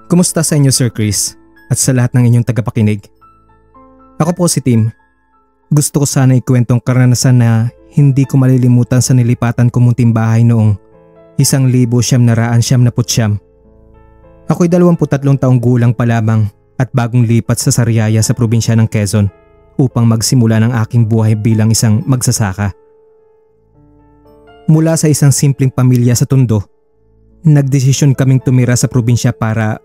Kumusta sa inyo Sir Chris at sa lahat ng inyong tagapakinig? Ako po si Tim. Gusto ko sana ikwentong karanasan na hindi ko malilimutan sa nilipatan ko munting bahay noong 1979. Ako'y 23 taong gulang pa lamang at bagong lipat sa Sariaya sa probinsya ng Quezon upang magsimula ng aking buhay bilang isang magsasaka. Mula sa isang simpleng pamilya sa Tondo, nagdesisyon kaming tumira sa probinsya para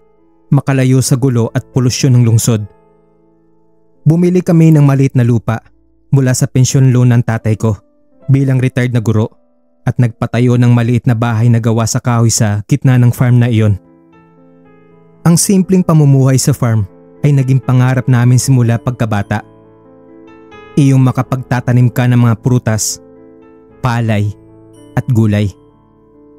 makalayo sa gulo at polusyon ng lungsod. Bumili kami ng maliit na lupa mula sa pensyon loan ng tatay ko bilang retired na guro at nagpatayo ng maliit na bahay na gawa sa kahoy sa gitna ng farm na iyon. Ang simpleng pamumuhay sa farm ay naging pangarap namin simula pagkabata. Iyong makapagtatanim ka ng mga prutas, palay at gulay.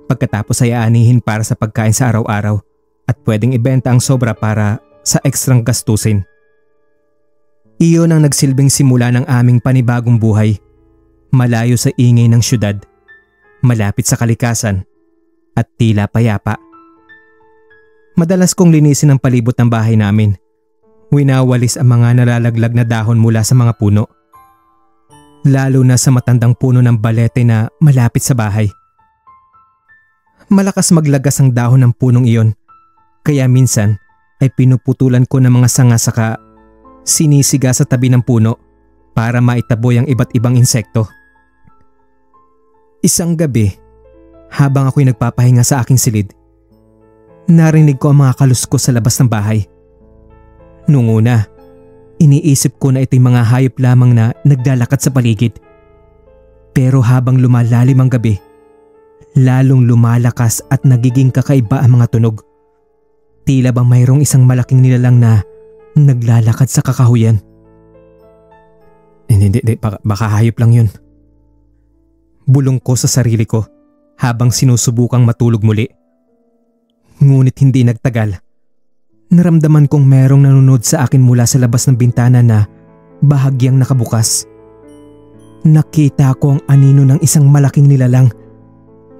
Pagkatapos ay aanihin para sa pagkain sa araw-araw at pwedeng ibenta ang sobra para sa ekstrang gastusin. Iyon ang nagsilbing simula ng aming panibagong buhay, malayo sa ingay ng syudad, malapit sa kalikasan at tila payapa. Madalas kong linisin ang palibot ng bahay namin. Winawalis ang mga nalalaglag na dahon mula sa mga puno. Lalo na sa matandang puno ng balete na malapit sa bahay. Malakas maglagas ang dahon ng punong iyon. Kaya minsan ay pinuputulan ko ng mga sanga saka sinisiga sa tabi ng puno para maitaboy ang iba't ibang insekto. Isang gabi, habang ako'y nagpapahinga sa aking silid, narinig ko ang mga kaluskos sa labas ng bahay. Noong una, iniisip ko na ito'y mga hayop lamang na naglalakad sa paligid. Pero habang lumalalim ang gabi, lalong lumalakas at nagiging kakaiba ang mga tunog. Tila bang mayroong isang malaking nilalang na naglalakad sa kakahuyan. Hindi, baka hayop lang yun. Bulong ko sa sarili ko habang sinusubukang matulog muli. Ngunit hindi nagtagal. Naramdaman kong merong nanonood sa akin mula sa labas ng bintana na bahagyang nakabukas. Nakita ko ang anino ng isang malaking nilalang.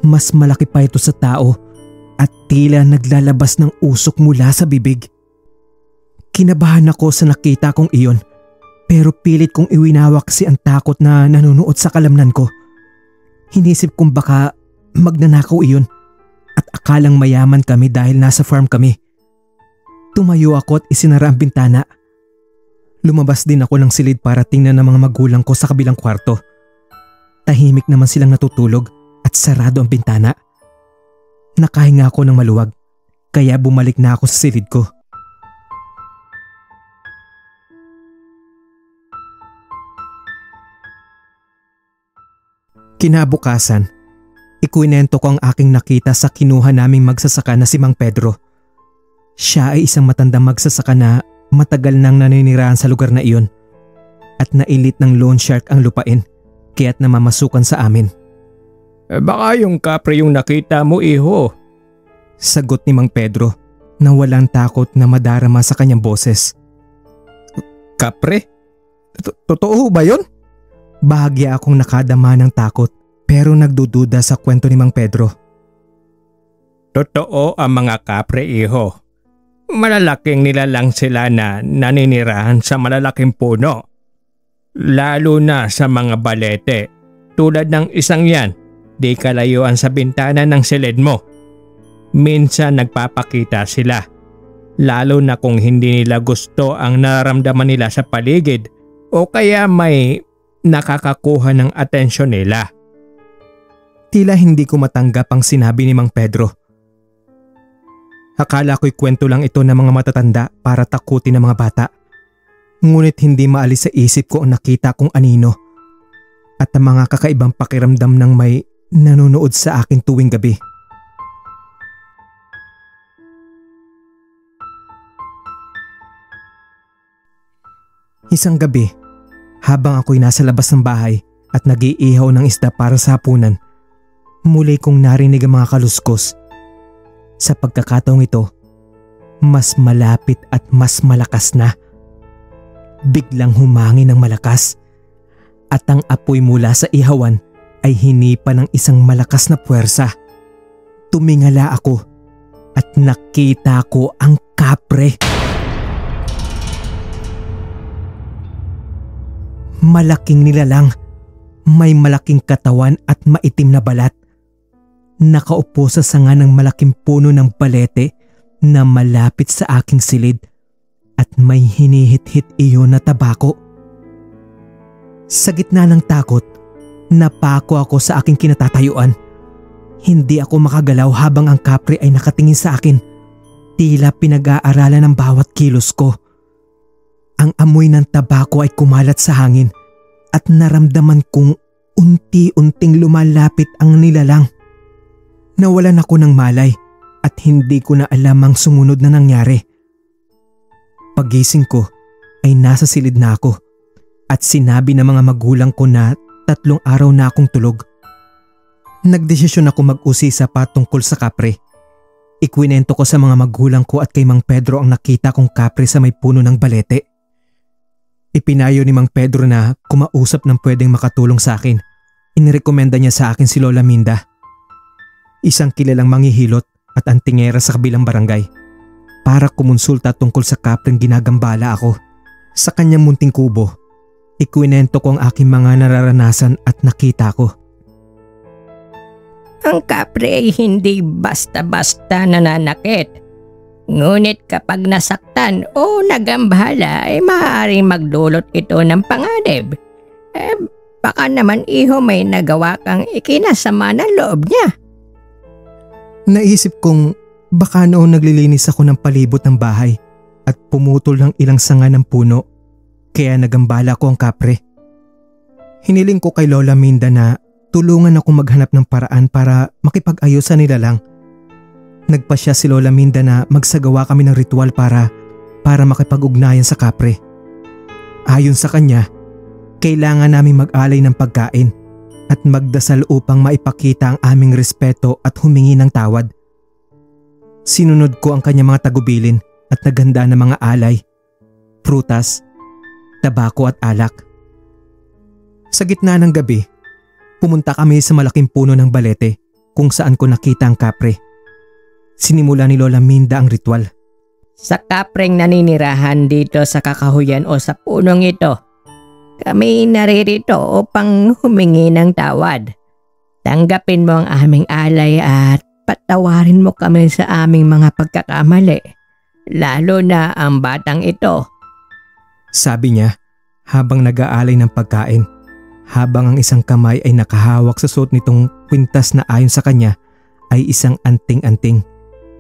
Mas malaki pa ito sa tao at tila naglalabas ng usok mula sa bibig. Kinabahan ako sa nakita kong iyon pero pilit kong iwinawak si ang takot na nanunuot sa kalamnan ko. Hinisip kong baka magnanakaw iyon at akalang mayaman kami dahil nasa farm kami. Tumayo ako at isinara ang bintana. Lumabas din ako ng silid para tingnan ng mga magulang ko sa kabilang kwarto. Tahimik naman silang natutulog at sarado ang bintana. Nakahinga ako ng maluwag kaya bumalik na ako sa silid ko. Kinabukasan, ikwinento ko ang aking nakita sa kinuha naming magsasaka na si Mang Pedro. Siya ay isang matandang magsasaka na matagal nang naninirahan sa lugar na iyon at nailit ng loan shark ang lupain kaya't namamasukan sa amin. Baka yung kapre yung nakita mo, iho. Sagot ni Mang Pedro na walang takot na madarama sa kanyang boses. Kapre? Totoo ba yun? Bahagya akong nakadama ng takot pero nagdududa sa kwento ni Mang Pedro. Totoo ang mga kapre, iho. Malalaking nilalang sila na naninirahan sa malalaking puno. Lalo na sa mga balete. Tulad ng isang yan. Di kalayuan sa bintana ng silid mo. Minsan nagpapakita sila. Lalo na kung hindi nila gusto ang nararamdaman nila sa paligid o kaya may nakakakuha ng atensyon nila. Tila hindi ko matanggap ang sinabi ni Mang Pedro. Akala ko'y kwento lang ito ng mga matatanda para takutin ng mga bata. Ngunit hindi maalis sa isip ko ang nakita kong anino at ang mga kakaibang pakiramdam ng may nanonood sa akin tuwing gabi. Isang gabi, habang ako'y nasa labas ng bahay at nag-iihaw ng isda para sa hapunan, muli kong narinig ang mga kaluskos. Sa pagkakataong ito, mas malapit at mas malakas na. Biglang humangin ng malakas at ang apoy mula sa ihawan ay hinipa ng isang malakas na puwersa. Tumingala ako at nakita ko ang kapre. Malaking nilalang, may malaking katawan at maitim na balat. Nakaupo sa sanga ng malaking puno ng balete na malapit sa aking silid at may hinihit-hit iyon na tabako. Sa gitna ng takot, napako ako sa aking kinatatayuan. Hindi ako makagalaw habang ang kapre ay nakatingin sa akin. Tila pinag-aaralan ng bawat kilos ko. Ang amoy ng tabako ay kumalat sa hangin at naramdaman kong unti-unting lumalapit ang nilalang. Nawalan ako ng malay at hindi ko na alam ang sumunod na nangyari. Pagising ko ay nasa silid na ako at sinabi ng mga magulang ko na 3 araw na akong tulog. Nagdesisyon ako mag-usisa pa tungkol sa kapre. Ikwinento ko sa mga magulang ko at kay Mang Pedro ang nakita kong kapre sa may puno ng balete. Ipinayo ni Mang Pedro na kumausap ng pwedeng makatulong sa akin. Inirekomenda niya sa akin si Lola Minda, isang kilalang manghihilot at antingera sa kabilang barangay, para kumonsulta tungkol sa kapreng ginagambala ako. Sa kanyang munting kubo, ikwinento ko ang aking mga nararanasan at nakita ko. Ang kapre ay hindi basta-basta nananakit. Ngunit kapag nasaktan o nagambala ay maaaring magdulot ito ng panganib. Baka naman iho may nagawa kang ikinasama ng loob niya. Naisip kong baka noon naglilinis ako ng palibot ng bahay at pumutol ng ilang sanga ng puno, kaya nagambala ko ang kapre. Hiniling ko kay Lola Minda na tulungan ako maghanap ng paraan para makipag-ayos sa nilalang. Nagpasya si Lola Minda na magsagawa kami ng ritual para makipag-ugnayan sa kapre. Ayon sa kanya, kailangan namin mag-alay ng pagkain at magdasal upang maipakita ang aming respeto at humingi ng tawad. Sinunod ko ang kanyang mga tagubilin at naghanda ng mga alay, prutas, tabako at alak. Sa gitna ng gabi, pumunta kami sa malaking puno ng balete kung saan ko nakita ang kapre. Sinimula ni Lola Minda ang ritual. Sa kapreng naninirahan dito sa kakahuyan o sa punong ito, kami naririto upang humingi ng tawad. Tanggapin mo ang aming alay at patawarin mo kami sa aming mga pagkakamali, lalo na ang batang ito. Sabi niya habang nag-aalay ng pagkain, habang ang isang kamay ay nakahawak sa suot nitong kwintas na ayon sa kanya ay isang anting-anting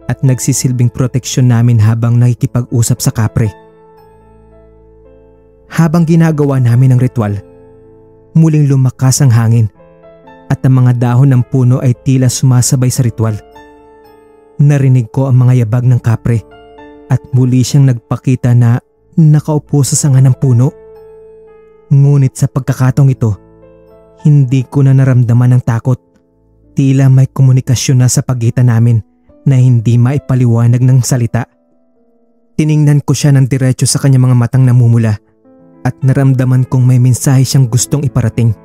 at nagsisilbing proteksyon namin habang nakikipag-usap sa kapre. Habang ginagawa namin ang ritual, muling lumakas ang hangin at ang mga dahon ng puno ay tila sumasabay sa ritual. Narinig ko ang mga yabag ng kapre at muli siyang nagpakita na nakaupo sa sanga ng puno. Ngunit sa pagkakataong ito, hindi ko na naramdaman ang takot. Tila may komunikasyon na sa pagitan namin na hindi maipaliwanag ng salita. Tiningnan ko siya ng diretso sa kanyang mga matang namumula at naramdaman kong may mensahe siyang gustong iparating.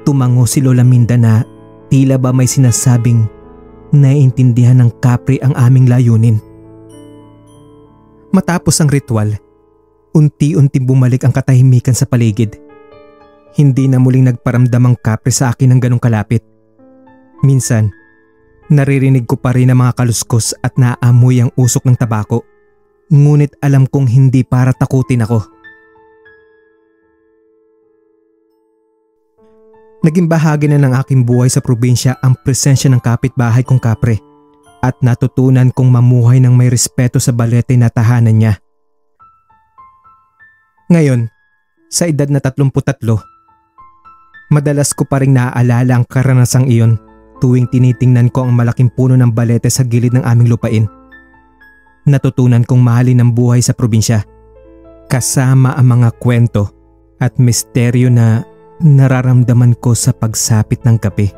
Tumango si Lola Minda na tila ba may sinasabing naiintindihan ng kapre ang aming layunin. Matapos ang ritual, unti-unti bumalik ang katahimikan sa paligid. Hindi na muling nagparamdam ang kapre sa akin ng ganong kalapit. Minsan, naririnig ko pa rin ang mga kaluskos at naaamoy ang usok ng tabako. Ngunit alam kong hindi para takutin ako. Naging bahagi na ng aking buhay sa probinsya ang presensya ng kapitbahay kong kapre at natutunan kong mamuhay ng may respeto sa balete na tahanan niya. Ngayon, sa edad na 33, madalas ko pa rin naaalala ang karanasang iyon tuwing tinitingnan ko ang malaking puno ng balete sa gilid ng aming lupain. Natutunan kong mahalin ang buhay sa probinsya, kasama ang mga kwento at misteryo na nararamdaman ko sa pagsapit ng gabi.